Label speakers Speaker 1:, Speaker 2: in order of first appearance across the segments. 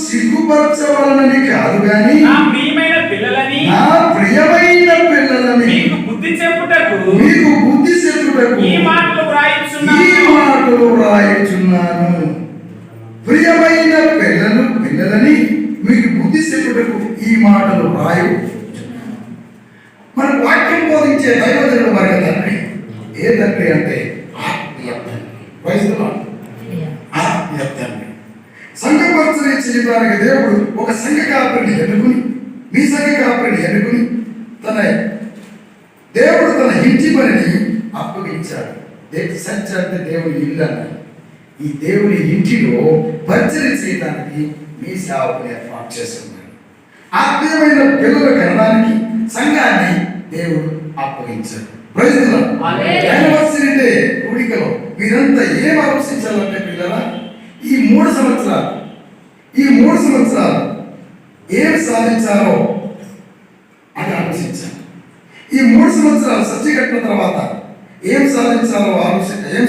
Speaker 1: సిగ్గుపరచవాలని కాదు గాని
Speaker 2: నా ప్రియమైన పిల్లలని మీకు బుద్ధి చెప్పుటకు ఈ మాటలు వ్రాయుచున్నాను.
Speaker 1: ప్రియమైన పిల్లలని మీకు బుద్ధి చెప్పుటకు ఈ మాటలు వ్రాయుచున్నాను. మన వాక్యం బోధించే దైవజనుడు మరి తండ్రి. ఏ తండ్రి అంటే ఆత్మీయ తండ్రి. ఆత్మీయ తండ్రి. సంఘ పరిచర్య చేయడానికి దేవుడు ఒక సంఘ కాపరిని ఎన్నుకుని, మీ సంఘ కాపరిని ఎన్నుకుని దేవుడు తన ఇంటి పనిని అప్పగించాడు. సత్య అంటే దేవుని ఇల్లు అన్నాడు. ఈ దేవుని ఇంటిలో పరిచర్య చేయడానికి మీ సేవకుని ఏర్పాటు చేస్తున్నాడు. ఆత్మీయమైన పిల్లల కనడానికి సంఘాన్ని దేవుడు అప్పగించాడు. యానివర్సరీ డే కూడికలో మీరంతా ఏం ఆలోచించాలంటే పిల్లల, ఈ 3 సంవత్సరాలు ఏం సాధించారో అని ఆలోచించాలి. ఈ 3 సంవత్సరాలు సత్య కట్టిన తర్వాత ఏం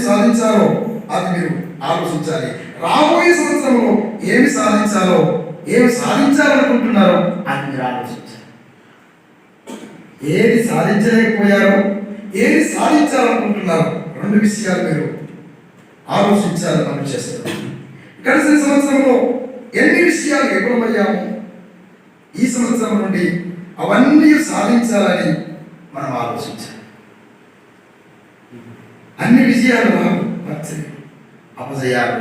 Speaker 1: సాధించారో అది మీరు ఆలోచించాలి. రాబోయే సంవత్సరంలో ఏమి సాధించాలనుకుంటున్నారో అది మీరు ఆలోచించాలి. ఏది సాధించలేకపోయారో, ఏది సాధించాలనుకుంటున్నారో 2 విషయాలు మీరు ఆలోచించాలని మనం చేస్తున్నాం. గడిచిన సంవత్సరంలో ఎన్ని విషయాలు విఫలమయ్యాము, ఈ సంవత్సరం నుండి అవన్నీ సాధించాలని మనం ఆలోచించాలి. అన్ని విజయాలు వచ్చాయి. అపజయాలు,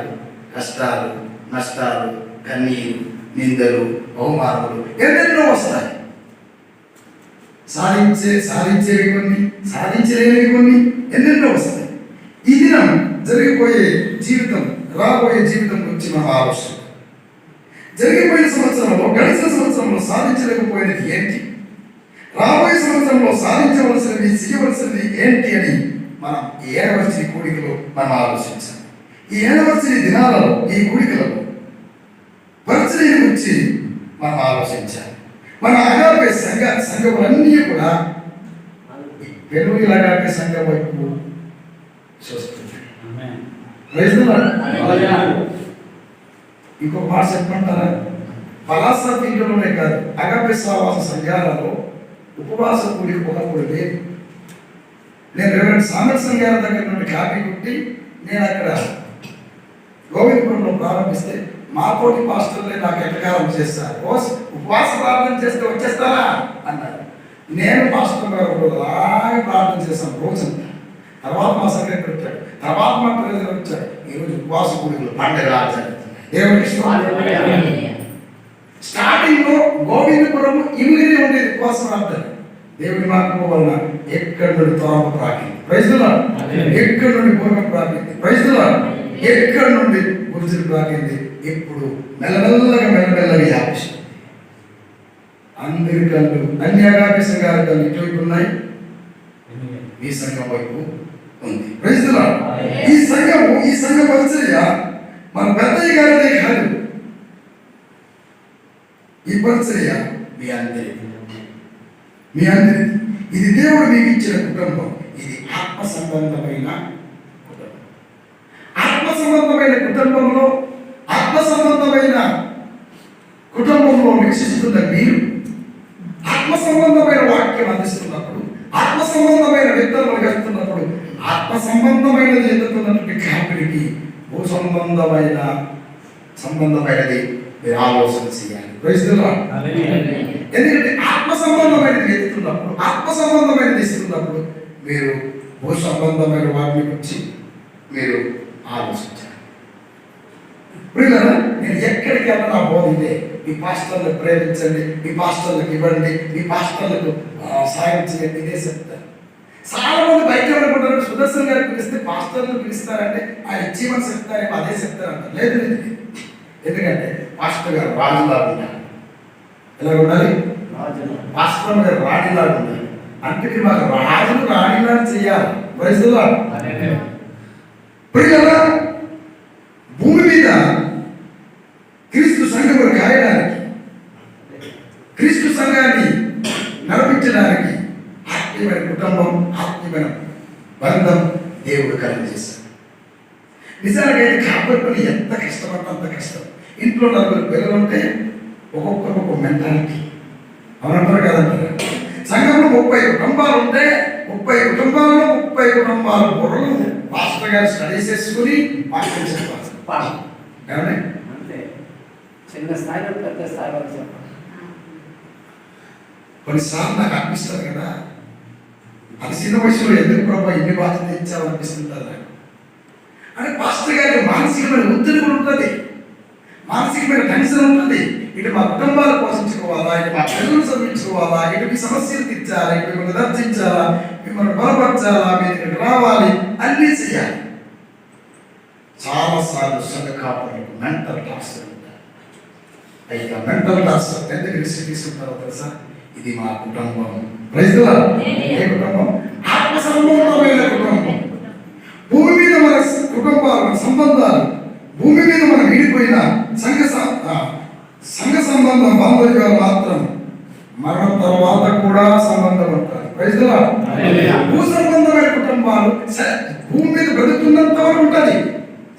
Speaker 1: కష్టాలు, నష్టాలు, కన్నీరు, నిందలు, అవమానాలు ఎన్నెన్నో వస్తాయి. సాధించేవి కొన్ని, సాధించలేనివి కొన్ని ఎన్నెన్నో వస్తాయి. ఈ దినం జరిగిపోయే జీవితం, రాబోయే జీవితం గురించి మనం ఆలోచన. జరిగిపోయిన సంవత్సరంలో, గడిచిన సంవత్సరంలో సాధించలేకపోయినది ఏంటి, రాబోయే సంవత్సరంలో సాధించవలసినది, చేయవలసినది ఏంటి అని మనం ఈ యానివర్సరీ కూడికలో మనం ఆలోచించాలి. ఈ యానివర్సరీ దినాలలో, ఈ కూడికలలో పరిచర్య గురించి మనం ఆలోచించాలి. మన అగాపే సంఘములన్నీ కూడా పెనుగుల అగాపే సంఘం వైపు చూస్తున్నాయి. ఇంకో మాట చెప్పమంటారా? పలాస తీరులోనే కాదు, అగాపే సహవాస సంఘాలలో ఉపవాస కూడిక ఒకప్పుడు లేదు. నేను రెవరెండ్ సామర్సం గారి దగ్గర నుండి కాపీ కొట్టి నేను అక్కడ గోవిందపురంలో ప్రారంభిస్తే మాతోటి పాస్టర్లే నాకు ఎట్టకారం చేస్తారు. ఉపవాస ప్రార్థన చేస్తే వచ్చేస్తారా అన్నారు. నేను పాస్టర్ గారు అలాగే ప్రార్థన చేశాను రోజంతా. తర్వాత మా సెక్రటరీ వచ్చాడు, తర్వాత మా ట్రెజరర్ వచ్చాడు. ఈరోజు ఉపవాస కూడికలు పండుగ దేవుడికి స్టార్టింగ్ లో గోవిందపురం ఇమిగిరి ఉండేది ఉపవాస ప్రార్థన. దేవుడి మార్గం వలన ఎక్కడి నుండి తోరమ ప్రాకింది, ఎక్కడి నుండి పూర్వం ప్రాకింది, ఎక్కడి నుండి గురుజులు ప్రాకింది. ఇప్పుడు మెల్లమెల్లగా యాపేసి అందరి కళ్ళు, అన్ని అగాపే సంఘాల కళ్ళు ఇటువైపు ఉన్నాయి, ఈ సంఘం వైపు ఉంది. ఈ సంఘ పరిచర్య మన పెద్దయ్య గారిదే కాదు. ఈ పరిచర్య మీ అందరి ఇది దేవుడు మీకు ఇచ్చిన కుటుంబం. ఇది ఆత్మ సంబంధమైన కుటుంబం. ఆత్మ సంబంధమైన కుటుంబంలో నివసిస్తున్న మీరు ఆత్మ సంబంధమైన వాక్యం అందిస్తున్నప్పుడు, ఆత్మ సంబంధమైన విత్తనాలు వేస్తున్నప్పుడు, ఆత్మ సంబంధమైనది ఎదుగుతున్నటువంటి కాపురికి భూ సంబంధమైనది మీరు ఆలోచన చేయాలి. ఎందుకంటే ఆత్మ సంబంధమైనది ఎదుగుతున్నప్పుడు, ఆత్మ సంబంధమైనది ఇస్తున్నప్పుడు మీరు భూ సంబంధమైన వాటిని గురించి మీరు ఆలోచించాలి. ప్రియులారా, నేను ఎక్కడికి వెళ్ళినా బోధితే మీ పాస్టర్లకు ప్రేమించండి, మీ పాస్టర్లకు ఇవ్వండి, మీ పాస్టర్లకు సాయం చేయండి, ఇదే చెప్తారు. చాలా మంది బయట అనుకుంటారు, సుదర్శన్ గారు పిలిస్తే పాస్టర్లు పిలుస్తారంటే ఆయన ఇచ్చేమని చెప్తారేమో అదే చెప్తారంట. లేదు, ఎందుకంటే పాస్టర్ గారు రాజులాగా ఉండాలి. ఎలా ఉండాలి? పాస్టర్ గారు రాణిలాగా ఉండాలి. అంటే మాకు రాజులు రాణిలాగా చేయాలి. ప్రియులారా, భూమి మీద క్రీస్తు సంఘము కాయడానికి, క్రీస్తు సంఘాన్ని నడిపించడానికి ఆత్మీయమైన కుటుంబం, ఆత్మీయమైన బంధం దేవుడు కలుగజేశాడు. నిజానికైతే కాపాడుకుని ఎంత కష్టపడితే అంత కష్టం. ఇంట్లో 40 పిల్లలు ఉంటే ఒక్కొక్కరు ఒక్కొక్క మెంటాలిటీ. అవునంటారు కదంటారు. సంఘంలో 30 కుటుంబాలు ఉంటే 30 కుటుంబాల్లో 30 కుటుంబాల బుర్రలు మాస్టర్ గారు స్టడీ చేసుకుని వాక్యం చెప్పాలి. ఏమండి?
Speaker 3: అంతే. చిన్న స్థాయిలో పెద్ద స్థాయి వరకు చెప్పాలి.
Speaker 1: కొన్నిసార్లు నాకు అనిపిస్తుంది కదా, అది చిన్న వయసులో ఎందుకు ప్రభావ ఇన్ని బాధ్యత ఇచ్చామనిపిస్తుంటారు నాకు. అంటే పాస్టర్ గారికి మానసికమైన ఒత్తిడి కూడా ఉంటుంది, మానసికమైన టెన్షన్ ఉంటుంది. ఇటు మా కుటుంబాలు పోషించుకోవాలా, ఇటు మా పిల్లలు చదివించుకోవాలా, ఇటు మీ సమస్యలు తీర్చాలా, ఇటు మిమ్మల్ని దర్శించాలా, మిమ్మల్ని బలపరచాలా, మీరు ఇక్కడికి రావాలి, అన్నీ చేయాలి. చాలాసార్లు సంఘ కాపులకు మెంటల్ టార్చర్ ఉంటారు. అయితే మెంటల్ టార్చర్ ఎందుకు రిస్క్ తీసుకుంటారో తెలుసా? ఇది మా కుటుంబం. Praise the lord. ఏ కుటుంబం? ఆత్మ సంబంధమైన కుటుంబం. భూమి మీద మన కుటుంబాలు, మన సంబంధాలు, భూమి మీద మనం విడిపోయిన సంఘ సంబంధం బాంధవ్యాలు మాత్రం మరణం తర్వాత కూడా సంబంధం ఉంటారు. Praise the Lord. భూ సంబంధమైన కుటుంబాలు భూమి మీద బ్రతుకున్నంత వరకు ఉంటుంది,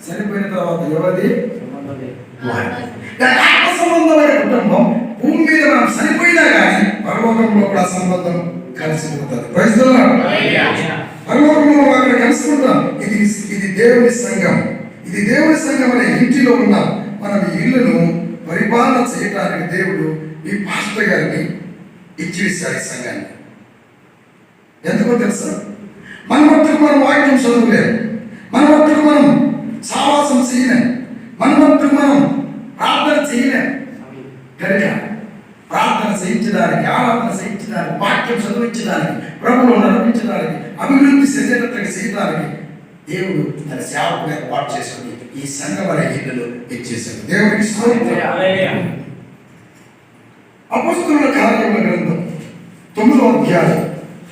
Speaker 1: చనిపోయిన తర్వాత ఎవరిది? ఆత్మ సంబంధమైన కుటుంబం భూమి మీద మనం చనిపోయినా కానీ పరలోకంలో కూడా సంబంధం కలిసిపోతుంది. Praise the Lord. పరలోకంలో అక్కడ కలుసుకుంటాం. ఇది దేవుని సంఘం. ఇది దేవుని సంఘం అనే ఇంటిలో ఉన్న మనం ఈ ఇల్లును పరిపాలన చేయడానికి దేవుడు ఈ పాస్టర్ గారిని ఇచ్చేసాడు ఈ సంఘాన్ని. ఎందుకో తెలుసా? మన మట్టుకు మనం వాక్యం చదువులేము, మన మట్టుకు మనం సావాసం చేయలేము, మన మట్టుకు మనం ప్రార్థన చేయలేము. కనుక ప్రార్థన చేయించడానికి, ఆరాధన చేయించడానికి, వాక్యం చదివించడానికి, ప్రభువును నడిపించడానికి, అభివృద్ధి చెందేటట్టుగా చేయడానికి దేవుడు తన సేవకుని ఏర్పాటు చేసుకుని ఈ సంఘం అనే ఇల్లులో ఇచ్చేశాడు. దేవుడికి స్తోత్రం. అపొస్తలుల కార్యముల గ్రంథం 9వ అధ్యాయం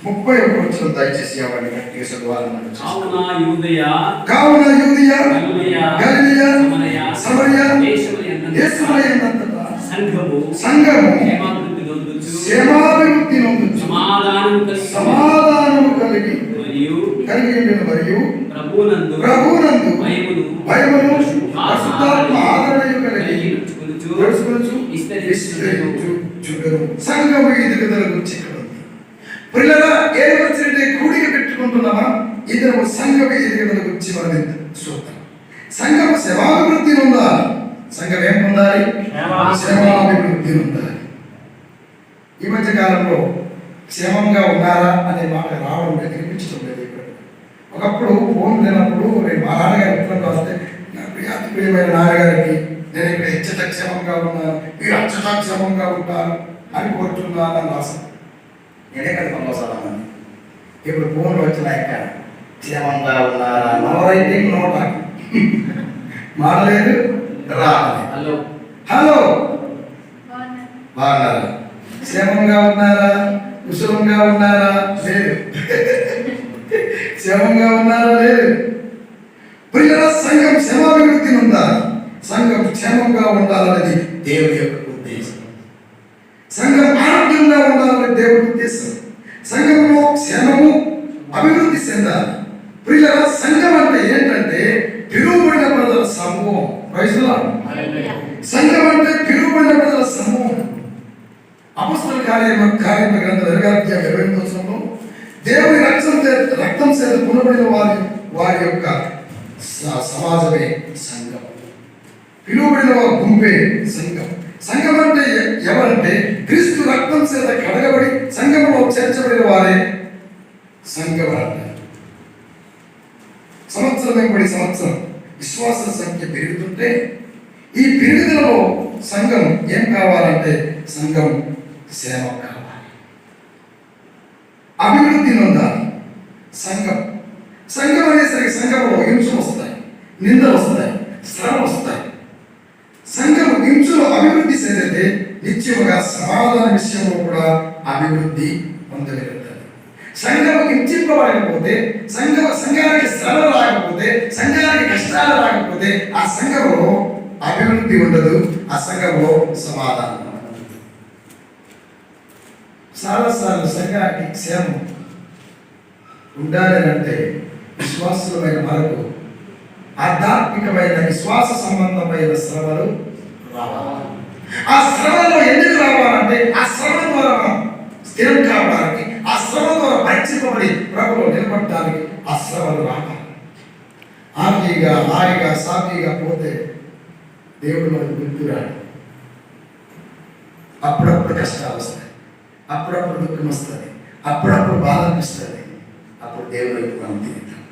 Speaker 1: 31వ వచనం దయచేసి అవన్నీ గట్టిగా చదవాలని. కావున యూదయ, గలిలయ, సమరయ దేశములందంతటా సంఘము క్షేమాభివృద్ధి నొందుచు సమాధానము కలిగి మరియు ప్రభువునందు భయమును పరిశుద్ధాత్మ ఆదరణయు కలిగి నడుచుకొనుచు విస్తరించుచుండును. సంఘము ఎదుగుదల గురించి ఇక్కడ ఉంది. పిల్లరా, ఏ వచ్చినట్టే కూడిక పెట్టుకుంటున్నామా? ఇద్దరు సంఘము ఎదుగుదల గురించి మనం చూద్దాం. సంఘము సేవాభివృద్ధి ఉండాలి. సంఘం ఏం పొందాలి? క్షేమాభివృద్ధి ఉండాలి. ఈ మధ్య కాలంలో క్షేమంగా ఉన్నారా అనే మాట రావడం లేదు, వినిపించడం లేదు. ఇక్కడ ఒకప్పుడు ఫోన్ లేనప్పుడు నేను మా నాన్నగారి ఉత్తరం రాస్తే, నా ప్రియమైన నాన్నగారికి నేను ఇక్కడ ఇచ్చట క్షేమంగా ఉన్నాను, మీరు అచ్చట క్షేమంగా ఉంటారు అని కోరుతున్నాను అని రాశాను. నేనే కదా పంపసాలని. ఇప్పుడు ఫోన్లు వచ్చినాక క్షేమంగా ఉన్నారా, నో రైటింగ్ నో టాకింగ్, మాడలేదు రా. హలో, బాగున్నారా? క్షేమంగా ఉన్నారా? కుశలంగా ఉన్నారా? లేదు. క్షేమంగా ఉన్నారా? లేదు. ప్రియుల సంఘం క్షేమాభివృద్ధి ఉండాలి, సంఘం క్షేమంగా ఉండాలనేది దేవుని యొక్క ఉద్దేశం. సంఘం ఆరోగ్యంగా ఉండాలని దేవుడి ఉద్దేశం. సంఘంలో క్షేమము అభివృద్ధి చెందాలి. ప్రియుల సంఘం అంటే ఏంటంటే పిలువబడిన ప్రజల సమూహం. Praise the Lord. సంఘం అంటే పిలువబడిన ప్రజల సమూహం. అపొస్తలుల కార్యముల గ్రంథం 2వ అధ్యాయం 28వ వచనంలో దేవుని రక్తం చేత కొనబడిన వారి యొక్క సమాజమే సంఘం. పిలువబడిన వారి గుంపే సంఘం. సంఘం అంటే ఎవరంటే క్రీస్తు రక్తం చేత కడగబడి సంఘంలో చేర్చబడిన వారే సంఘం అంటారు. సంవత్సరం వెంబడి సంవత్సరం విశ్వాస సంఖ్య పెరుగుతుంటే ఈ పెరుగుదలలో సంఘం ఏం కావాలంటే సంఘం సేవ కావాలి, అభివృద్ధి నొందాలి. సంఘం అనేసరికి సంఘంలో హింసలు వస్తాయి, నిందలు వస్తాయి, శ్రమలు వస్తాయి. సంఘం హింసలో అభివృద్ధి చెందితే నిత్యముగా సమాధాన విషయంలో కూడా అభివృద్ధి పొందగలుగుతారు. సంఘం హింసింపబడకపోతే, సంఘానికి శ్రమ రాకపోతే, సంఘానికి కష్టాలు రాకపోతే ఆ సంఘంలో అభివృద్ధి ఉండదు, ఆ సంఘంలో సమాధానం. చాలాసార్లు సంఘానికి క్షేమం ఉండాలి అంటే విశ్వాసులమైన మనకు ఆధ్యాత్మికమైన విశ్వాస సంబంధమైన శ్రమలు రావాలి. ఆ శ్రమలో ఎందుకు రావాలంటే ఆ శ్రమ ద్వారా మనం స్థిరం కావడానికి, ఆ శ్రమ ద్వారా పరీక్షింపబడి ప్రభువులో నిలబడడానికి ఆ శ్రమలు రావాలి. ఆర్మీగా హాయిగా సాఫీగా పోతే దేవుడు మనకు గుర్తురాడు. అప్పుడప్పుడు కష్టాలు వస్తాయి, అప్పుడప్పుడు దుఃఖం వస్తుంది, అప్పుడప్పుడు బాధ అనిపిస్తుంది. అప్పుడు దేవుడు వైపు మనం తిరుగుతాం.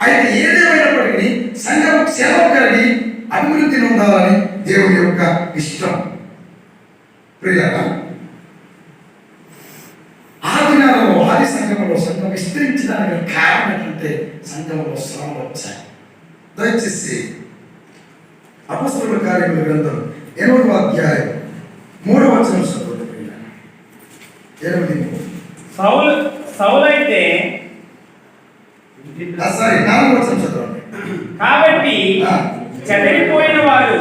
Speaker 1: అయితే ఏదేమైనప్పటికీ సంఘం క్షేమం కలిగి అభివృద్ధి పొందాలని దేవుని యొక్క ఇష్టం. ప్రియులారా, ఆ దినాలలో ఆది సంఘంలో సంఘం విస్తరించడానికి కారణం ఏంటంటే సంఘంలో శ్రమలు వచ్చాయి. దయచేసి అపొస్తలుల కార్యముల గ్రంథం 8వ అధ్యాయం 3వ వచనం చదవండి. ప్రియులారా, 8:3.
Speaker 2: సౌలైతే
Speaker 1: 4వ వచనం చదవండి.
Speaker 2: కాబట్టి చెదిరిపోయిన వారు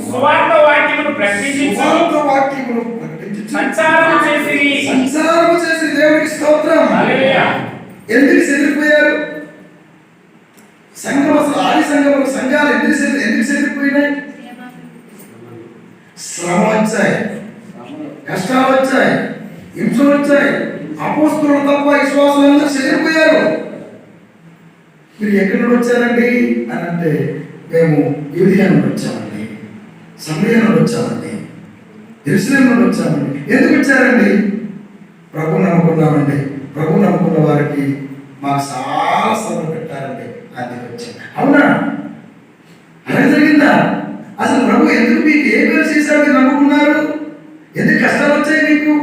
Speaker 1: సువార్త వాక్యమును ప్రకటించి
Speaker 2: సంచారము చేసి
Speaker 1: దేవునికి స్తోత్రం.
Speaker 2: హల్లెలూయా.
Speaker 1: ఎందుకు చెదిరిపోయారు? సంఘం అసలు ఆది సంఘాలు ఎందుకు చెదిరిపోయినాయి? శ్రమ వచ్చాయి, కష్టాలు వచ్చాయి, హింసలు వచ్చాయి. అపోస్తలులు తప్ప విశ్వాసులందరూ చెదిరిపోయారు. మీరు ఎక్కడి నుండి వచ్చారండి అని అంటే, మేము యూదియా నుండి వచ్చామండి, సమరయ నుండి వచ్చామండి, యెరూషలేము నుండి వచ్చామండి. ఎందుకు వచ్చారండి? ప్రభు నమ్ముకున్నామండి. ప్రభు నమ్ముకున్న వారికి మాకు చాలా శ్రమ పెట్టారండి, అందుకు వచ్చాం. అవునా? అలా జరిగిందా? అసలు ప్రభు ఎందుకు మీకు ఏ పేరు చేశారు? మీరు నమ్ముకున్నారు, ఎందుకు కష్టాలు వచ్చాయి మీకు?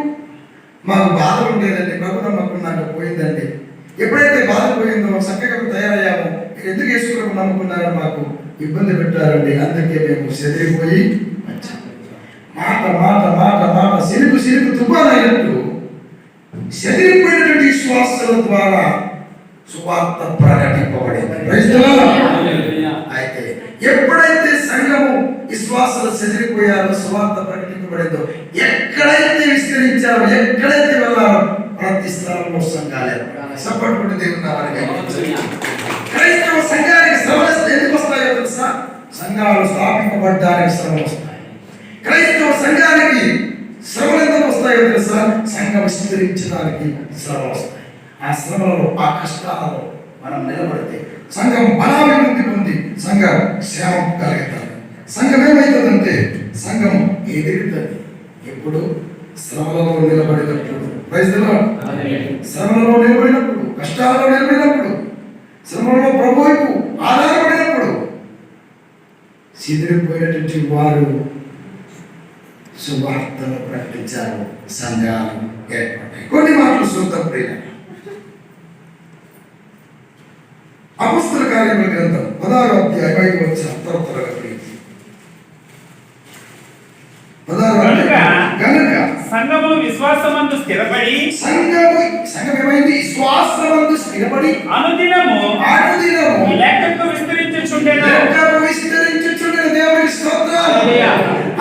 Speaker 1: మాకు బాధ ఉండేదండి, ప్రభు నమ్మకున్నాక పోయిందండి. ఎప్పుడైతే బాధ పోయిందో చక్కగా తయారయ్యామో, మీరు ఎందుకు యేసుప్రభు నమ్ముకున్నారో మాకు ఇబ్బంది పెట్టారండి, అందుకే మేము చెదిరిపోయి వచ్చాము. మాట మాట మాట మాట సిరుకు తుఫానైనట్టు చెదిరిపోయినటువంటి విశ్వాసాల ద్వారా సువార్త ప్రకటింపబడింది. Praise the lord. అయితే ఎప్పుడైతే సంఘము విశ్వాసాలు చెదిరిపోయారో, సువార్త ప్రకటింపబడిందో, ఎక్కడైతే విస్తరించారో, ఎక్కడైతే వెళ్ళారో ప్రతి స్థలంలో సంఘాలే. సపోర్ట్ కొట్టి దేవుని నామాన్ని క్రైస్తవ సంఘానికి శ్రమలు ఎందుకు వస్తాయో తెలుసా? సంఘాలు స్థాపింపబడ్డానికి శ్రమలు వస్తాయి. క్రైస్తవ సంఘానికి శ్రమలు ఎందుకు వస్తాయో తెలుసా? సంఘం విస్తరించడానికి శ్రమలు వస్తాయి. ఆ శ్రమలలో, ఆ కష్టాలలో మనం నిలబడితే సంఘం బలాభివృద్ధి పొంది సంఘం క్షేమం కలుగుతుంది. సంఘం ఏమవుతుందంటే సంఘం ఎదుగుతుంది ఎప్పుడు? శ్రమలలో నిలబడినప్పుడు. Praise the lord. శ్రమలలో నిలబడినప్పుడు, కష్టాలలో నిలబడినప్పుడు, శ్రమలలో ప్రభు వైపు ఆధారపడినప్పుడు చెదిరిపోయినటువంటి వారు సువార్తను ప్రకటించారు, సంఘాలు ఏర్పడ్డాయి. కొన్ని మాటలు చూద్దాం ప్రియులారా. అపొస్తలుల కార్యముల గ్రంథం 16వ అధ్యాయం 5వ వచనం త్వరగా ప్లీజ్. 16వ అధ్యాయం. గనుక
Speaker 2: సంఘము విశ్వాసమందు స్థిరపడి
Speaker 1: సంఘం ఏమైంది? విశ్వాసమందు స్థిరపడి
Speaker 2: అనుదినము లెక్కకు విస్తరించుచుండెను.
Speaker 1: దేవునికి స్తోత్రం.
Speaker 2: హల్లెలూయా.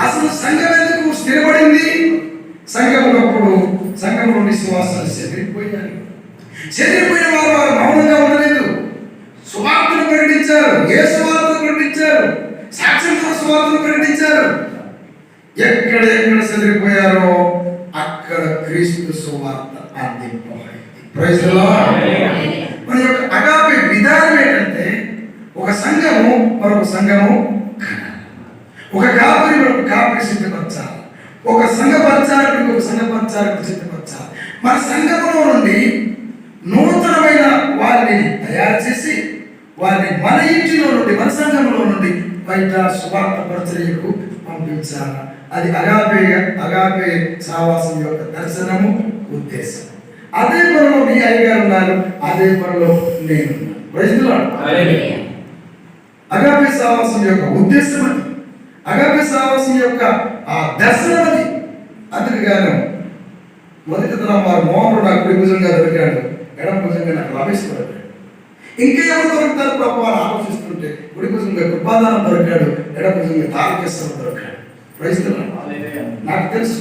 Speaker 1: అసలు సంఘం ఎందుకు స్థిరపడింది? సంఘంలో విశ్వాసాలు చెదిరిపోయారు. చెదిరిపోయిన వారు మౌనంగా ఉండలేదు, సువార్తను ప్రకటించారు, ఏ సువార్తను ప్రకటించారు, సాక్ష్యంతో సువార్తను ప్రకటించారు. ఎక్కడెక్కడ చెదిరిపోయారో అక్కడ క్రీస్తు సువార్త అందింపబడింది. Praise the lord. మన యొక్క అగాపే విధానం ఏంటంటే, ఒక సంఘము మరొక సంఘము కనాలి, ఒక కాపరి మరొక కాపరి సిద్ధపరచాలి, ఒక సంఘ పరిచారకుడికి ఒక సంఘ పరిచారకుడు సిద్ధపరచాలి. మన సంఘములో నుండి నూతనమైన వారిని తయారు చేసి వారిని మన ఇంటిలో నుండి, మన సంఘంలో నుండి బయట సువార్త పరిచర్యకు పంపించాలి. అది అగాపే సహవాసం యొక్క దర్శనము, ఉద్దేశం. అదే పనిలో మీ అయ్యగారు ఉన్నారు, అదే పనిలో నేను. Praise the lord. అగాపే సహవాసం యొక్క ఉద్దేశం అది, అగాపే సహవాసం యొక్క ఆ దర్శనం అది. అందుకు గాను మొదటి తరం వారు మోహనుడు నాకు కుడి భుజంగా దొరికాడు, ఎడమ భుజంగా నాకు రమేష్ దొరికాడు. ఇంకా ఎవరు దొరుకుతారు ప్రభు అని ఆలోచిస్తుంటే కుడి భుజంగా కృపాదానం దొరికాడు, ఎడమ భుజంగా తారకేశ్వరం దొరికాడు. Praise the lord. నాకు తెలుసు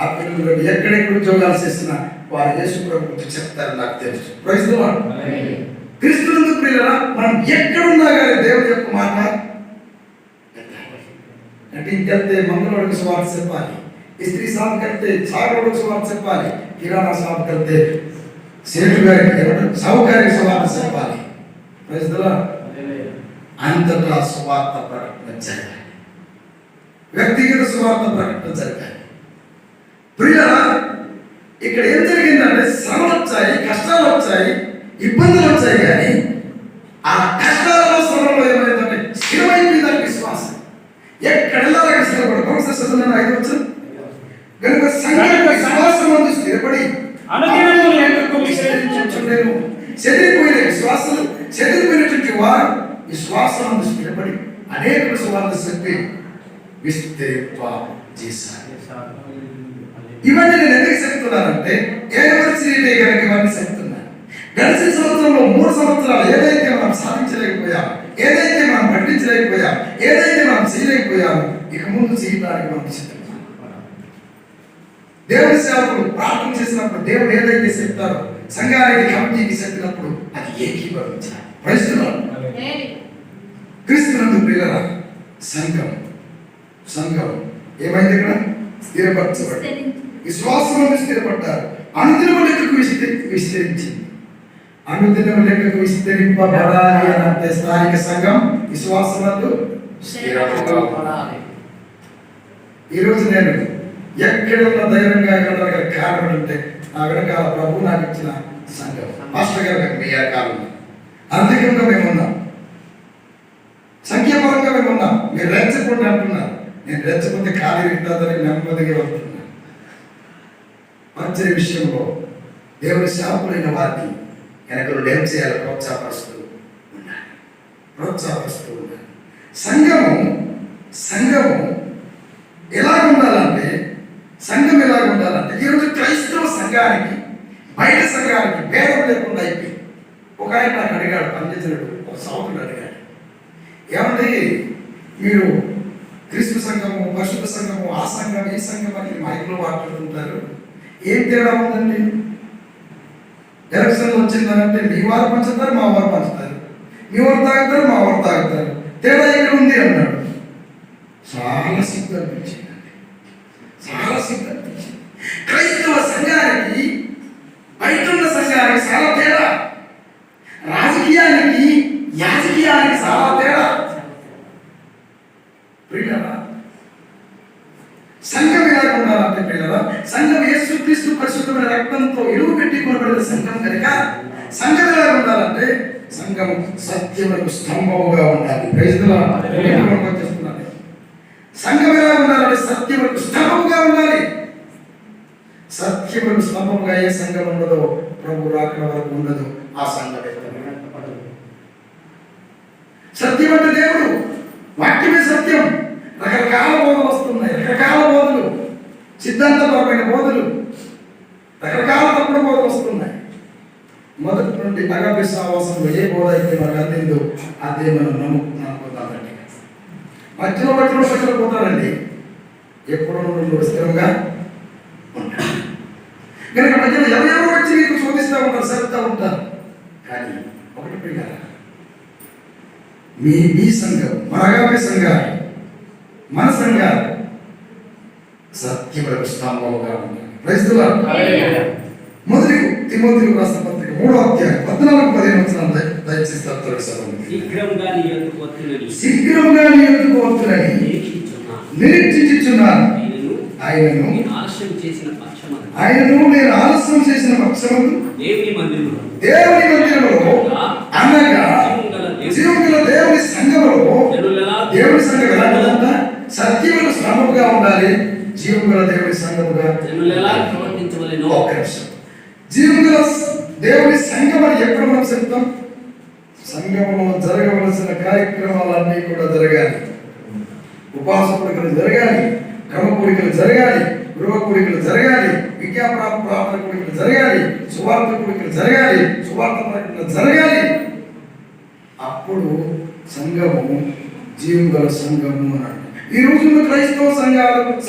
Speaker 1: ఆ పిల్లలు ఎక్కడెక్కడ ఉద్యోగాలు చేసినా వారు యేసు ప్రభు గురించి చెప్తారు, నాకు తెలుసు. Praise the lord. క్రీస్తునందు ప్రియులారా, మనం ఎక్కడున్నా కానీ దేవుని యొక్క మాట కటింగ్కి వెళ్తే మందులోడికి సువార్త చెప్పాలి, ఇస్త్రీ షాప్కి వెళ్తే చాకులోడికి సువార్త చెప్పాలి, కిరాణా షాప్కి వెళ్తే సేటు గారికి సౌకర్య సువార్త చెప్పాలి. ప్రజల అంతటా సువార్త ప్రకటన జరగాలి, వ్యక్తిగత సువార్త ప్రకటన జరగాలి. ప్రియులారా, ఇక్కడ ఏం జరిగిందంటే శ్రమలు వచ్చాయి, కష్టాలు వచ్చాయి, ఇబ్బందులు వచ్చాయి, కానీ ఆ కష్టాలలో శ్రమలో ఏమైందంటే స్థిరమైపోయిందని విశ్వాసం. ఎక్కడ వెళ్ళాలని స్థిరపడి ఒకసారి 5 వచ్చారు కనుక సంఘం విశ్వాసం అందు స్థిరపడి
Speaker 2: అనుదినము లెక్కకు విశ్రమించుచుండెను.
Speaker 1: చెదిరిపోయిన విశ్వాసం, చెదిరిపోయినటువంటి వారు విశ్వాసం అందు స్థిరపడి అనేక విశ్వాసాలు చెప్పి విస్తరింప చేశారు. ఇవన్నీ నేను ఎందుకు చెప్తున్నానంటే యూనివర్సిటీ కనుక ఇవన్నీ చెప్తున్నాను. గడిచిన సంవత్సరంలో 3 సంవత్సరాలు ఏదైతే మనం సాధించలేకపోయాం, ఏదైతే మనం పండించలేకపోయాం, ఏదైతే మనం చేయలేకపోయామో ఇక ముందు చేయడానికి మనం సిద్ధం. దేవుడి సేవకుడు ప్రార్థన చేసినప్పుడు దేవుడు ఏదైతే చెప్తారో సంఘానికి కమిటీకి చెప్పినప్పుడు అది ఏకీభవించాలి. ప్రజలు క్రీస్తునందు ప్రియులారా, సంఘం ఏమైంది? ఇక్కడ స్థిరపరచబడి విశ్వాసంలో స్థిరపడ్డారు. అనుదినము లెక్కకు విస్తరించింది. అనుదినము లెక్కకు విస్తరింపబడాలి అంటే స్థానిక సంఘం విశ్వాసంలో స్థిరపడాలి. ఈరోజు నేను ఎక్కడున్న ధైర్యంగా ఎక్కడ కారణం అంటే నా వెనకాల ప్రభు నాకు ఇచ్చిన సంఘం. మాస్టర్ గారు మీ కాలం ఆర్థికంగా మేమున్నాం, సంఖ్యాపరంగా మేమున్నాం. మీరు రెచ్చకుండా అంటున్నారు, నేను రెచ్చకుంటే ఖాళీ వింటుందని నెమ్మదిగా వెళ్తున్నాను. మంచి విషయంలో దేవుని శాపలైన వారిని వెనకలు ఏం చేయాలి? ప్రోత్సాహపరుస్తూ ఉన్నాను. సంఘము ఎలా ఉండాలంటే ఈరోజు క్రైస్తవ సంఘానికి బయట సంఘానికి భేదం లేకుండా అయిపోయింది. ఒక ఆయన నాకు అడిగాడు, పండితుడు ఒక సౌతుడు అడిగాడు, ఏమంటే మీరు క్రీస్తు సంఘము, పరిశుద్ధ సంఘము, ఆ సంఘం, ఈ సంఘం అని మైకులో మాట్లాడుతుంటారు, ఏం తేడా ఉందండి? ఎలక్షన్ వచ్చిందంటే మీ వారు పంచుతారు, మా వారు పంచుతారు, మీ వారు తాగుతారు, మా వారు తాగుతారు, తేడా ఎక్కడ ఉంది అన్నాడు. చాలా సిగ్గు అనిపించిందండి, చాలా సిగ్గు అనిపించింది. క్రైస్తవ సంఘానికి బయట ఉన్న సంఘానికి చాలా తేడా, రాజకీయానికి యాజకీయానికి చాలా తేడా. ప్రియులారా, సంఘం ఎలా ఉండాలంటే ప్రియులారా, సంఘం యేసుక్రీస్తు పరిశుద్ధమైన రక్తంతో ఎరువు పెట్టి కొనబడిన సంఘం కనుక సంఘం ఎలా ఉండాలంటే సంఘం సత్యములకు స్తంభముగా ఉండాలి. చేస్తున్నాను. సంఘం ఎలా ఉండాలంటే సత్యములకు స్తంభముగా ఉండాలి. సత్యములకు స్తంభముగా ఏ సంఘం ఉండదో ప్రభు రాకడ వరకు ఉండదు ఆ సంఘం. సత్యం అంటే దేవుడు, వాక్యమే సత్యం. రకరకాల బోధలు వస్తున్నాయి, రకరకాల బోధలు, సిద్ధాంతపరమైన బోధలు, రకరకాల తప్పుడు బోధలు వస్తున్నాయి. మొదటి నుండి అగాపే సహవాసంలో ఏ బోధ అయితే మనకు అందిందో అదే మనం నమ్ముకుందామండి. మధ్యలో పోతారండి, ఎప్పుడు స్థిరంగా ఉంటారు. కనుక మధ్యలో ఎవరెవరు వచ్చి మీకు శోధిస్తూ ఉంటారు, సరుతూ ఉంటారు. కానీ ఒకటి ప్రియులారా, మీ సంఘం, మన అగాపే సంఘాలు, మన సంఘాలు సత్యములకు స్తంభముగా ఉన్నాయి. మొదటి తిమోతికి రాసిన పత్రిక 3వ అధ్యాయం 14-15 దయచేసి శీఘ్రంగా నీ యొద్దకు వత్తునని నిరీక్షించుచున్నాను. ఆయనను నేను ఆలస్యం చేసిన పక్షమందు దేవుని మందిరములో అనగా జీవముల దేవుని సంఘములో, దేవుని సంఘం ఎలాంటిదంతా సత్యములు శ్రమముగా ఉండాలి. జీవముల దేవుని సంఘముగా జీవముల దేవుని సంఘం అని ఎప్పుడు మనం చెప్తాం? సంఘములో జరగవలసిన కార్యక్రమాలన్నీ కూడా జరగాలి. ఉపవాస కూడికలు జరగాలి, క్రమ కూడికలు జరగాలి, గృహ కూడికలు జరగాలి, విజ్ఞాపన కూడికలు జరగాలి, సువార్త కూడికలు జరగాలి, సువార్త ప్రకటన జరగాలి. అప్పుడు సంఘము జీవం గల సంఘము అన్నాడు. ఈ రోజుల్లో క్రైస్తవ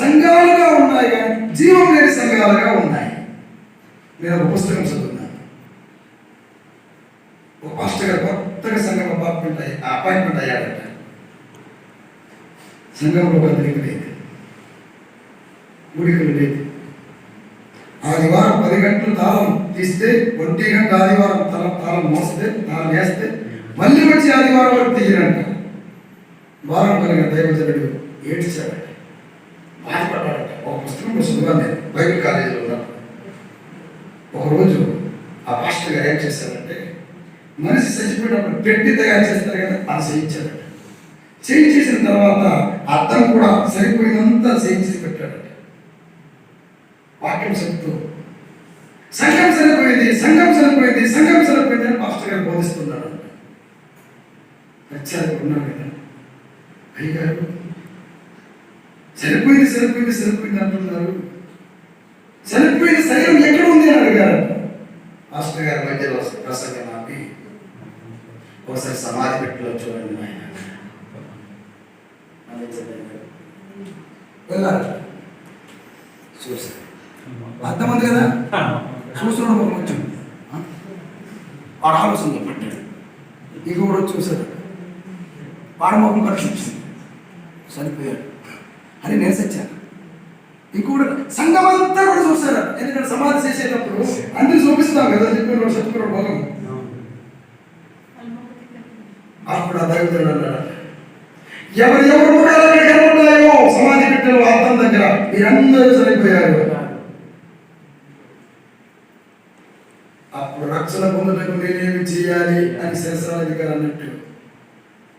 Speaker 1: సంఘాలుగా ఉన్నాయి, కానీ జీవం లేని సంఘాలుగా ఉన్నాయి. నేను ఒక పుస్తకం చదువుతున్నాను. ఒక పాస్టర్ గారు కొత్తగా సంఘం అపాయింట్మెంట్ అయ్యాడట. సంఘంలో బదిలీకి లేదు, గుడికలు లేదు. ఆదివారం 10 గంటలు తాళం తీస్తే 1 గంట ఆదివారం తాళం మోస్తే తాళం వేస్తే మళ్ళీ వచ్చి ఆదివారం వరకు తీయరంట. వారం కలిగిన దైవజనుడు ఏడ్చాడట, బాధపడ్డాడట. ఒక పుస్తకంలో చదివాను నేను బైబిల్ కాలేజీలో ఉన్నప్పుడు. ఒకరోజు ఆ పాస్టర్ గారు ఏం చేశారంటే, మనిషి చచ్చిపోయినప్పుడు పెట్టి తయారు చేస్తారు కదా, అది చేయించాడట. చేయించేసిన తర్వాత అర్థం కూడా సరిపోయినంత చేయించి పెట్టాడట. వాక్యం చెప్తూ సంఘం చనిపోయింది, సంఘం చనిపోయింది, సంఘం చనిపోయింది అని పాస్టర్ గారు బోధిస్తున్నాడు. వచ్చారు ఉన్నాడు కదా, అయ్యారు చనిపోయింది చనిపోయింది చనిపోయింది అంటున్నారు, చనిపోయిన శరీరం ఎక్కడ ఉంది అని అడిగారు. పాస్టర్ గారి మధ్యలో ప్రసంగం ఆపి, ఒకసారి సమాధి పెట్టిలో చూడండి ఆయన వెళ్ళారు. చూసారు, అర్థమంది కదా, చూస్తున్నాడు ఒక కొంచెం వాడు ఆలోచనలో పట్టాడు. ఇక కూడా చూశాడు, వాడమోకం కనిపించింది, చనిపోయాడు అని నేను చచ్చాను. ఇంకొకటి సంఘం అంతా కూడా చూస్తారు. ఎందుకంటే సమాధి చేసేటప్పుడు అందరూ చూపిస్తాం కదా, చెప్పిన భోగం. అప్పుడు ఆ దైవజనుడు అన్నాడు, ఎవరు ఉన్నాయో సమాధి పెట్టిన అర్థం దగ్గర మీరందరూ చనిపోయారు. అప్పుడు రక్షణ పొందుటకు నేనేమి చేయాలి అని శాసనాధికారి అన్నట్టు,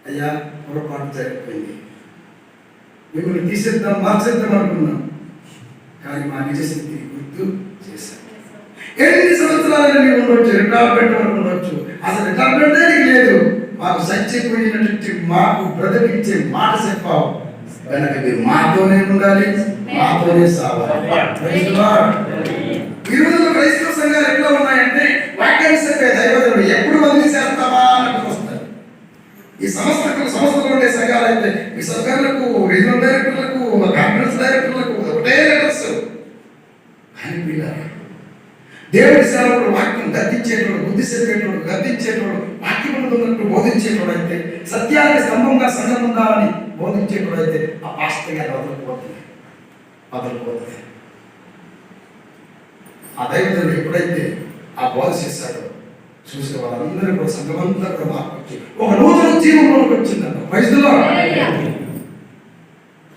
Speaker 1: అయ్యా పొరపాటు జరిగిపోయింది, మిమ్మల్ని తీసేద్దాం మార్చేద్దాం అనుకున్నాం, కానీ మా నిజశక్తిని గుర్తు చేశాను. ఎన్ని సంవత్సరాలు నీకు ఉండొచ్చు, రిటైర్మెంట్ వరకు ఉండొచ్చు, అసలు రిటైర్మెంటే నీకు లేదు, మాకు చచ్చిపోయినట్టు మాకు బ్రతికించే మాట చెప్పావు కనుక మీరు మాతోనే ఉండాలి, మాతోనే సావాలి. ఈ రోజుల్లో క్రైస్తవ సంఘాలు ఎట్లా ఉన్నాయంటే, వాక్యాన్ని చెప్పే దైవజనుడు ఎప్పుడు బదిలీ చేస్తావా అన్నట్టు వస్తారు. ఈ సంస్థలో ఉండే సంఘాలు అయితే ఈ సర్కార్లకు, రీజనల్ డైరెక్టర్లకు, కాన్ఫరెన్స్ డైరెక్టర్లకు ఒకటే లెటర్స్. కానీ పిల్లలు దేవుడి సేవకుడు వాక్యం గద్దించేటోడు, బుద్ధి చెప్పేటోడు, గద్దించేటోడు, వాక్యం ఉన్నట్టు బోధించేటోడు అయితే, సత్యానికి స్తంభంగా సంఘం ఉండాలని బోధించేటోడు అయితే ఆ పాస్టర్ గారు వదలిపోతుంది. ఆ దైవజనుడు ఎప్పుడైతే ఆ బోధ చేశాడో చూసే వాళ్ళందరూ కూడా సంఘమంతా కూడా మార్పు వచ్చి ఒక నూతన జీవంలోకి వచ్చిందంట. వయసులో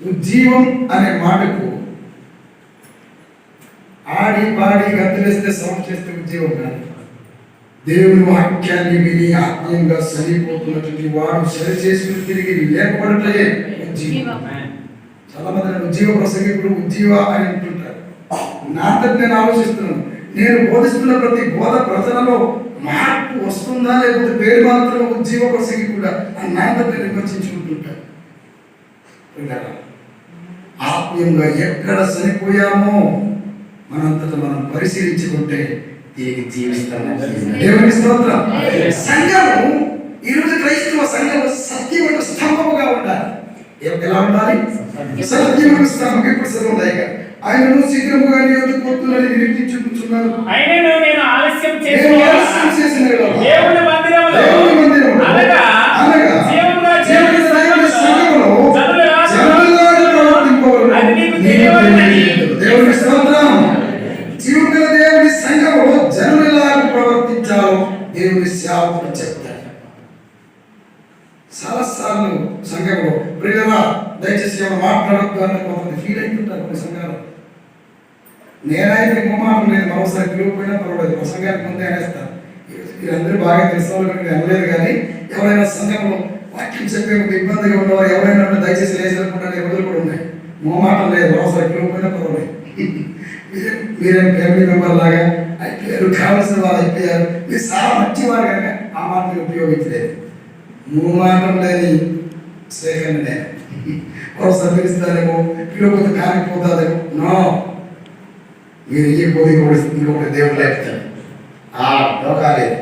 Speaker 1: ఉజ్జీవం అనే మాటకు ఆడి పాడి గంతులేస్తే సౌండ్ చేస్తే ఉద్యోగం కాదు. దేవుని వాక్యాన్ని విని ఆత్మీయంగా సరిపోతున్నటువంటి వాడు సరి చేసుకుని తిరిగి లేకపోవడమే ఉజ్జీవం. చాలా మంది ఉజ్జీవ ప్రసంగికుడు ఉజ్జీవ అని అంటుంటారు. నా అంతటి నేను ఆలోచిస్తున్నాను, నేను బోధిస్తున్న ప్రతి బోధ ప్రజలలో మార్పు వస్తుందా లేకపోతే పేరు మాత్రం ఉజ్జీవ ప్రసంగికుడా అని నా అంతటి నిర్వచించుకుంటుంటారు. ఆత్మీయంగా ఎక్కడ సరిపోయామో మనంతట మనం పరిశీలించుకుంటే తిరిగి జీవిస్తాము. దేవుని స్తోత్రం. సంఘము ఈరోజు క్రైస్తవ సంఘము సత్యముకు స్తంభముగా ఉండాలి. ఎలా ఉండాలి? సత్యముకు స్తంభం. ఇప్పుడు చదువుతాయి కదా, ఆయనను శీఘ్రముగా నియోజకవర్తులని నిరీక్షించుచున్నాను.
Speaker 2: ఆయనను నేను ఆలస్యం చేసిన
Speaker 1: దేవుని మందిరములో అనగా జీవముగా దేవుని సంఘములో జనులాగా ప్రవర్తింపవలెను.
Speaker 2: అది నీకు తెలియవలెనని.
Speaker 1: దేవుని స్తోత్రం. జీవముగా దేవుని సంఘములో జనులాగా ప్రవర్తించాలో దేవుని సేవకుడు చెప్తారు. చాలాసార్లు సంఘంలో ప్రియులరా దయచేసి ఎవరు మాట్లాడద్దు అని కొంతమంది ఫీల్ అవుతుంటారు కొన్ని సంఘాలు. నేనైతే మొహమాటం లేదు, మరోసారి పిలువపోయినా పర్వాలేదు, ప్రసంగానికి ముందే అనేస్తాను. మీరందరూ బాగా తెలిసిన వాళ్ళు నేను అనలేదు, కానీ ఎవరైనా సంఘంలో వాక్యం చెప్పే ఇబ్బందిగా ఉన్నవారు ఎవరైనా ఉంటే దయచేసి లేచినప్పుడు రోజులు కూడా ఉన్నాయి. మొహమాటం లేదు, మరోసారి పిలువపోయినా పర్వాలేదు. మీరేం ఫ్యామిలీ మెంబర్ లాగా అయిపోయారు, కావాల్సిన వాళ్ళు అయిపోయారు, మీరు చాలా మంచివారు కనుక ఆ మాటను ఉపయోగించలేదు. మొహమాటం లేని స్నేహం నేను మరోసారి పిలుస్తానేమో, పిలువపోతే కానిపోతాదేమో. నో, మీరు ఇంకొకటి దేవుడు లేపుతాడు. ఆ డోకాలేదు.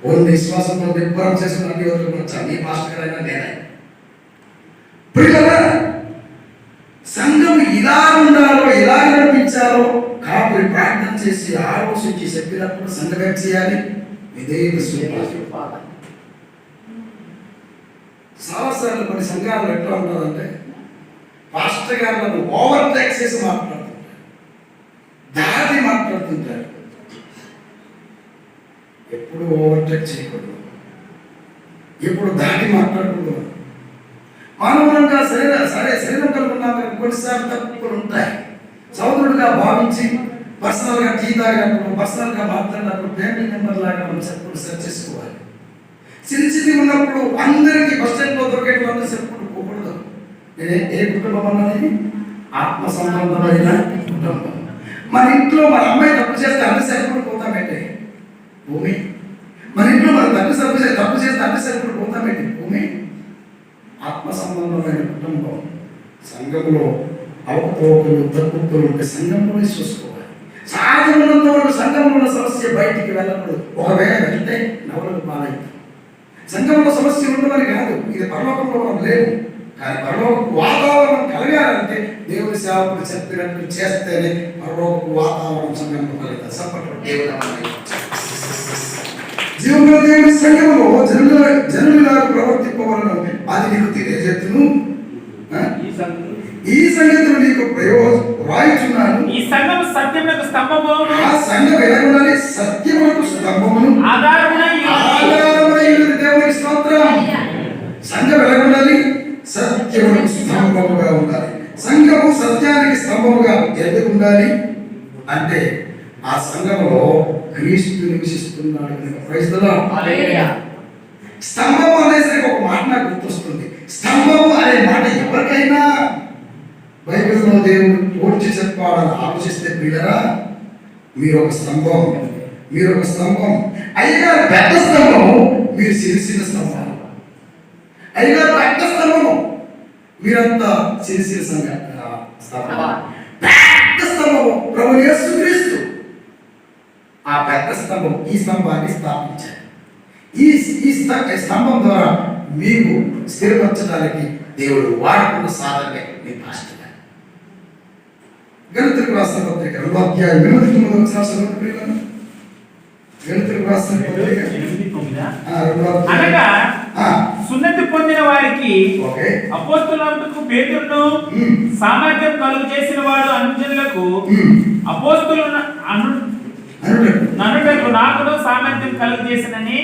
Speaker 1: ఓన్లీ విశ్వాసంతో నిర్భరం చేసుకున్నట్టు ఎవరికి వచ్చాను, ఈ మాస్టర్ గారైనా నేనే. పిల్లలా సంఘం ఇలా ఉండాలో, ఇలా నడిపించాలో కాపురి ప్రార్థన చేసి ఆలోచించి చెప్పినప్పుడు సంఘం చేయాలి. ఇదే చాలాసార్లు కొన్ని సంఘాలు ఎట్లా ఉంటుందంటే, పాస్టర్ గారు ఓవర్టేక్ చేసి మాట్లాడుతుంటారు, దాటి మాట్లాడుతుంటారు. ఎప్పుడు ఓవర్టేక్ చేయకూడదు, ఎప్పుడు దాటి మాట్లాడకూడదు. మానవులంగా శరీరం కలుగున్నాక కొన్నిసార్లు తప్పులు ఉంటాయి. సోదరుడుగా భావించి పర్సనల్గా టీ తాగినప్పుడు, పర్సనల్గా మాట్లాడినప్పుడు ఫ్యామిలీ మెంబర్ లాగా మనం చెప్పులు సెట్ చేసుకోవాలి. చిన్న ఉన్నప్పుడు అందరికీ బస్ స్టాండ్లో దొరికేటువంటి చెప్పులు పోకూడదు. నేను ఏ కుటుంబం అన్నది ఆత్మ సంబంధమైన కుటుంబం. మన ఇంట్లో మన అమ్మాయి తప్పు చేస్తే అన్ని సరిపడి పోతామేంటి భూమి? మన ఇంట్లో మన తప్పు చేస్తే అన్ని సరిపడి పోతామేంటి భూమి? ఆత్మ సంబంధమైన కుటుంబం. సంఘంలో అవపోకలు తప్పులు ఉంటే సంఘంలోనే చూసుకోవాలి. సాధనంత వరకు సంఘంలో ఉన్న సమస్య బయటికి వెళ్ళకూడదు. ఒకవేళ వెళ్తే నవలకు పాలైంది. సంఘంలో సమస్య ఉండమని కాదు, ఇది పరలోకంలో మనం లేవు. కానీ పరలోక వాతావరణం కలగాలంటే దేవుని సేవకుడు చెప్పినట్టు చేస్తేనే పరలోక వాతావరణం సంఘంలో కలుగుతుంది. సప్పట్లో జీవంలో దేవుని సంఘంలో జనులాగా ప్రవర్తింపవలను అది నీకు తెలియజేస్తును. ఈ సంగతులు నీకు రాయిచున్నాను.
Speaker 2: ఈ సంఘం సత్యమునకు స్తంభము,
Speaker 1: ఆ సంఘం ఎలాగుండాలి? సత్యమునకు స్తంభమును
Speaker 2: ఆధారమునై
Speaker 1: దేవునికి స్తోత్రం. సంఘం ఎలాగుండాలి? సత్యమునకు స్తంభముగా ఉండాలి. సంఘము సత్యానికి స్తంభముగా ఎందుకు ఉండాలి అంటే ఆ సంఘములో క్రీస్తు నివసిస్తున్నాడు కనుక. Praise the Lord.
Speaker 3: హల్లెలూయా.
Speaker 1: స్తంభము అనేసరికి ఒక మాట నాకు గుర్తొస్తుంది. స్తంభము అనే మాట ఎవరికైనా బైబిల్లో దేవుడు పోల్చి చెప్పాలని ఆలోచిస్తే పిల్లరా, మీరు ఒక స్తంభం, మీరు ఒక స్తంభం. అయ్యగారు పెద్ద స్తంభము, మీరు చిన్న స్తంభం. అయ్యగారు పెద్ద స్తంభము, మీరంతా చిన్న స్తంభం. పెద్ద స్తంభము ప్రభు యేసుక్రీస్తు. ఆ పెద్ద స్తంభం ఈ స్తంభాన్ని స్థాపించారు. ఈ స్తంభం ద్వారా మీకు స్థిరపరచడానికి దేవుడు వాడుకున్న సాధనే మీ పాస్టర్. గణితులకు రాసిన పత్రిక 2వ అధ్యాయం 8వ వచనం ప్రియులారా, గణితులకు రాసిన పత్రిక
Speaker 2: 8:9 అనగా సున్నతి పొందిన వారికి అపోస్తలులకు పేతురును సామర్థ్యం కలుగు చేసిన వాడు అన్యజనులకు అపోస్తలులను నన్నుటకు నాకును సామర్థ్యం కలుగు చేసినని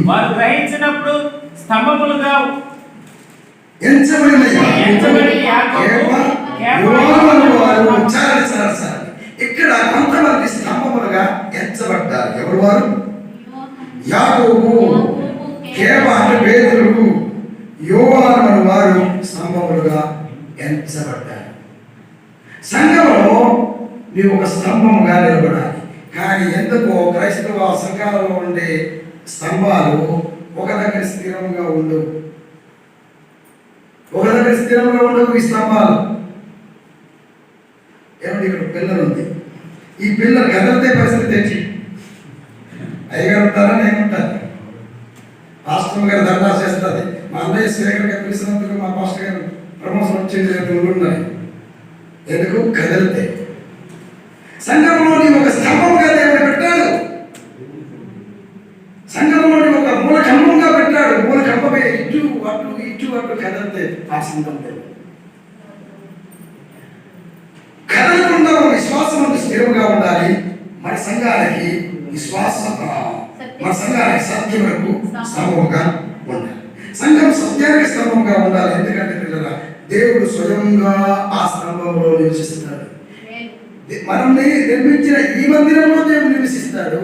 Speaker 2: వారు గ్రహించినప్పుడు స్తంభములుగా
Speaker 1: ఇక్కడ కొంతమంది స్తంభములుగా ఎంచబడ్డారు. ఎవరు వారు? యాకోబు, కేఫా అంటే పేతురు, యోహాను అనే వారు స్తంభములుగా ఎంచబడ్డారు. సంఘంలో నీవు ఒక స్తంభముగా నిలబడాలి. కానీ ఎందుకో క్రైస్తవ సంఘాలలో ఉండే స్తంభాలు ఒక దగ్గర స్థిరంగా ఉండవు. ఒక దగ్గర స్థిరంగా ఉండవు ఈ స్తంభాలు. ఏమంటే ఇక్కడ పిల్లలు ఉంది, ఈ పిల్లలు కదిలితే పరిస్థితి ఏంటి? అయ్యగారు ఉంటారా, నేను ఉంటాను. పాస్టర్ గారు ధర్నా చేస్తుంది. మా అన్నయ్య స్పీకర్ గారు పిలిచినందుకు మా పాస్టర్ గారు ప్రమోషన్ వచ్చింది ఉన్నాయి. ఎందుకు? కదిలితే. సంఘంలోని ఒక స్తంభంగా దేవుడు పెట్టాడు. సంఘంలోని ఒక మూల కంబంగా పెట్టాడు. మూల కంబమే ఇటు అటు కదిలితే ఆ సంఘం కదలకుండా విశ్వాసం స్థిరంగా ఉండాలి. మన సంఘానికి మన సంఘానికి సత్యములకు స్తంభముగా ఉండాలి. సంఘం సత్యానికి స్తంభంగా ఉండాలి. ఎందుకంటే పిల్లల దేవుడు స్వయంగా ఆ స్తంభంలో నివసిస్తున్నాడు. మనం నిర్మించిన ఈ మందిరంలో దేవుడు నివసిస్తాడు.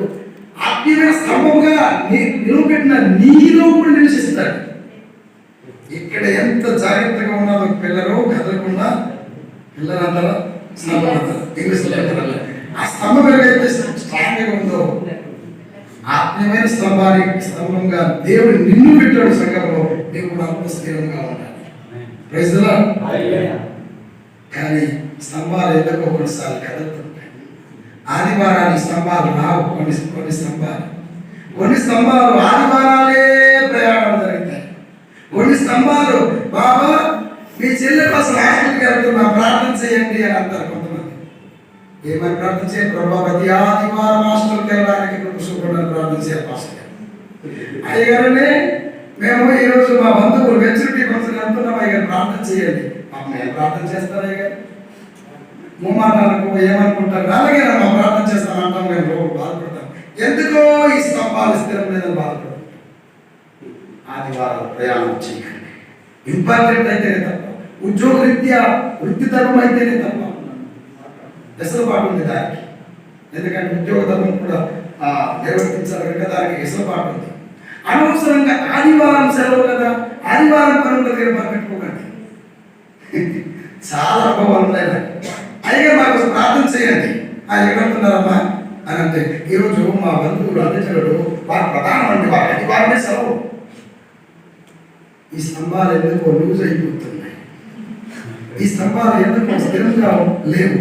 Speaker 1: ఆత్మీయమైన స్తంభంగా నిలబెట్టిన నీలో కూడా నివసిస్తాడు. ఇక్కడ ఎంత జాగ్రత్తగా ఉన్నదో పిల్లలు కదలకుండా, పిల్లలంటారా స్తంభం అంటారు, ఇంగ్లీష్లో ఆ స్తంభం ఏదైతే స్ట్రాంగ్గా ఉందో ఆత్మీయమైన స్తంభంగా దేవుడు నిన్ను పెట్టాడు. సంఘంలో నీవు కూడా అంత స్థిరంగా ఉండాలి. Praise the lord. కానీ స్తంభాలు ఎందుకో కొన్నిసార్లు కదులుతుంటాయి. ఆదివారానికి స్తంభాలు రావు. కొన్ని స్తంభాలు ఆదివారాలే ప్రయాణాలు జరుగుతాయి. కొన్ని స్తంభాలు బాబా మీ చెల్లె కోసం హాస్పిటల్కి వెళ్తున్నా ప్రార్థన చేయండి అని అంటారు కొంతమంది. ఏమని ప్రార్థన చేయాలి? ప్రభా ప్రతి ఆదివారం హాస్పిటల్కి వెళ్ళడానికి కూర్చోకుండా ప్రార్థన చేయాలి పాస్టర్ గారు. అయ్యగారునే మేము ఈరోజు మా బంధువులు మెచ్యూరిటీ కోసం వెళ్తున్నాం, అయ్యారు ప్రార్థన చేయండి. మా పాపం ఏం ప్రార్థన చేస్తారా ఇక మూమాటాలకు ఏమనుకుంటారు అలాగే మా ప్రార్థన చేస్తాం అంటాం మేము రోజు బాధపడతాం ఎందుకో ఈ స్తంభాలు స్థిరం లేదని బాధపడతాం ఆదివారం ప్రయాణం చేయకండి ఇంపార్టెంట్ అయితేనే తప్ప ఉద్యోగరీత్యా వృత్తితరం అయితేనే తప్ప వెసులుబాటు ఉంది దానికి ఎందుకంటే ఉద్యోగ ధర్మం కూడా నిర్వర్తించాలి కనుక దానికి వెసులుబాటు ఉంది అనవసరంగా ఆదివారం సెలవు కదా ఆదివారం పనుల దగ్గర పనిపెట్టుకోకండి చాలా అనుభవాలు ఉన్నాయి అయిగా మాకు ప్రార్థన చేయండి ఎక్కడున్నారమ్మా అని అంటే ఈరోజు మా బంధువులు అందజనుడు వారు ప్రధానం అండి వారు ఆదివారమే సెలవు ఈ స్తంభాలు ఎందుకో లూజ్ అయిపోతున్నాయి ఈ స్తంభాలు ఎందుకో స్థిరంగా లేవు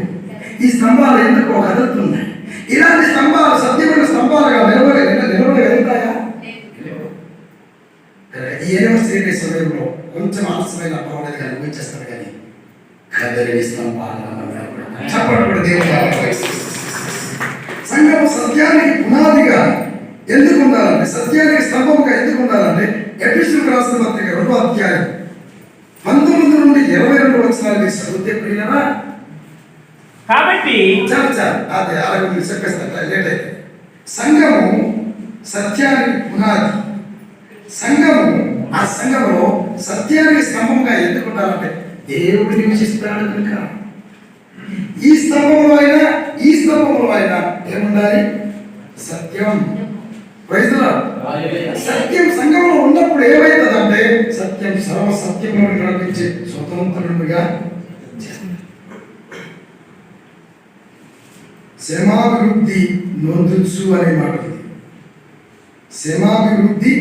Speaker 1: ఈ స్తంభాలు ఎందుకో కదులుతున్నాయి ఇలాంటి స్తంభాలు సత్యమైన స్తంభాలుగా నిలబడగలుగుతాయా ఈ 8వ శ్రేణి సమయంలో కొంచెం ఆలస్యమైన పర్వాలేదు కానీ ఊహించేస్తారు కానీ కదలిని స్తంభాలు చెప్పబడి దేవుడు సంఘం సత్యానికి పునాదిగా ఎందుకు ఉండాలంటే సత్యానికి స్తంభముగా ఎందుకు ఉండాలంటే ఎఫెసీయులకు రాసిన పత్రిక 2వ అధ్యాయం 19 నుండి 22 వచనాలు చదివితే ప్రియులరా
Speaker 2: కాబట్టి
Speaker 1: చాలా అదే అలాగే మీరు చెప్పేస్తారు లేట్ అయితే సంఘము సత్యానికి పునాది సంఘము ఆ సంఘములో సత్యానికి స్తంభంగా ఎందుకు ఉండాలంటే దేవుడు నివసిస్తాడు కనుక ఈ స్తంభంలో అయినా ఏముండాలి సత్యం సత్యం సంఘంలో ఉన్నప్పుడు ఏమైతుందంటే సత్యం సర్వ సత్యంలో నడిపించే స్వతంత్రుడుగా శ్రమాభివృద్ధి నొందుచు అనే మాట ఉంది శ్రమాభివృద్ధి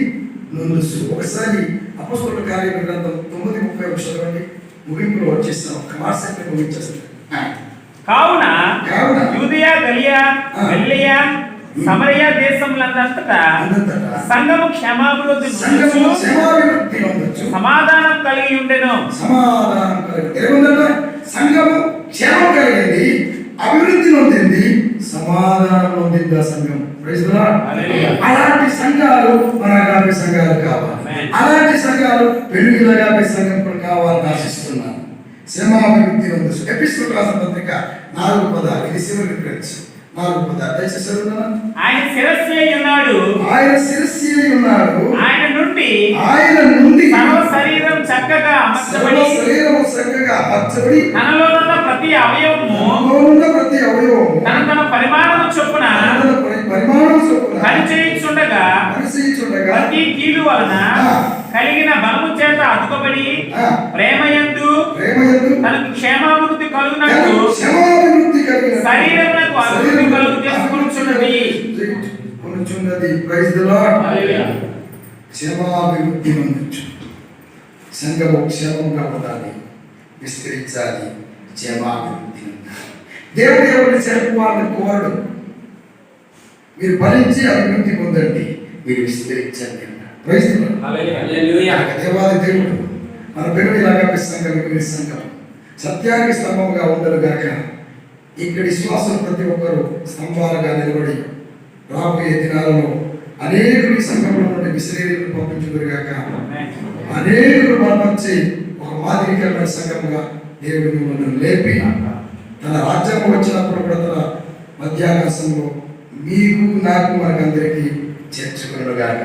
Speaker 1: నొందుచు ఒకసారి అపొస్తలుల కార్యముల గ్రంథం 9:31 చదవండి ముగింపులో వచ్చేస్తాం ఒక మాట సెకండ్ ముగించేస్తాం
Speaker 2: కావున యూదయ గలిలయ సమరయ దేశములంతటా సంఘము క్షేమాభివృద్ధి సమాధానం కలిగి ఉండెను
Speaker 1: సంఘము క్షేమం కలిగింది అభివృద్ధి నొందింది సమాధానం నొందింది ఆ సంఘం అలాంటి సంఘాలు మన అగాపే సంఘాలు కావాలి అలాంటి సంఘాలు పెళ్ళిళ్ళగాపే సంఘం కూడా కావాలని ఆశిస్తున్నాను శ్రమాభివృద్ధి నొందు ఎఫెసీయులకు రాసిన పత్రిక 4:10 ఇది చివరి గ్రంథం 4:10 దయచేసి చదువుతారా
Speaker 2: ఆయన శిరస్సు అయి ఉన్నాడు ఆయన నుండి సర్వ శరీరం చక్కగా అమర్చబడి తనలో ఉన్న ప్రతి అవయవము తన పరిమాణము చొప్పున పనిచేయుచుండగా ప్రతి కీలు వలన కలిగిన బలము చేత అతుకబడి ప్రేమయందు తనకు క్షేమాభివృద్ధి కలుగునట్టు శరీరమునకు అభివృద్ధి కలుగు చేసుకొనుచున్నది.
Speaker 1: Praise the lord. క్షేమాభివృద్ధి నొందొచ్చు సంఘము క్షేమంగా ఉండాలి విస్తరించాలి క్షేమాభివృద్ధి దేవుడు ఎవరిని చేరుకోవాలని కోరడు మీరు ఫలించి అభివృద్ధి పొందండి మీరు విస్తరించండి ప్రైజ్ ది లార్డ్. హల్లెలూయా. దేవాది దేవుడు మన పేరు ఇలాగా సంఘం సత్యానికి స్తంభంగా ఉండరు గాక ఇక్కడి విశ్వాసం ప్రతి ఒక్కరు స్తంభాలుగా నిలబడి రాబోయే దినాలలో అనేకులు సంఘంలో నుండి విశ్రేణులు పంపించుదురుగాక అనేకులు బలపరిచి ఒక మాదిరికరమైన సంఘంగా దేవుడు మిమ్మల్ని లేపి తన రాజ్యం వచ్చినప్పుడు కూడా తన మధ్యాకాశంలో మీకు నాకు మనకందరికీ చేర్చుకున్నాడుగాక.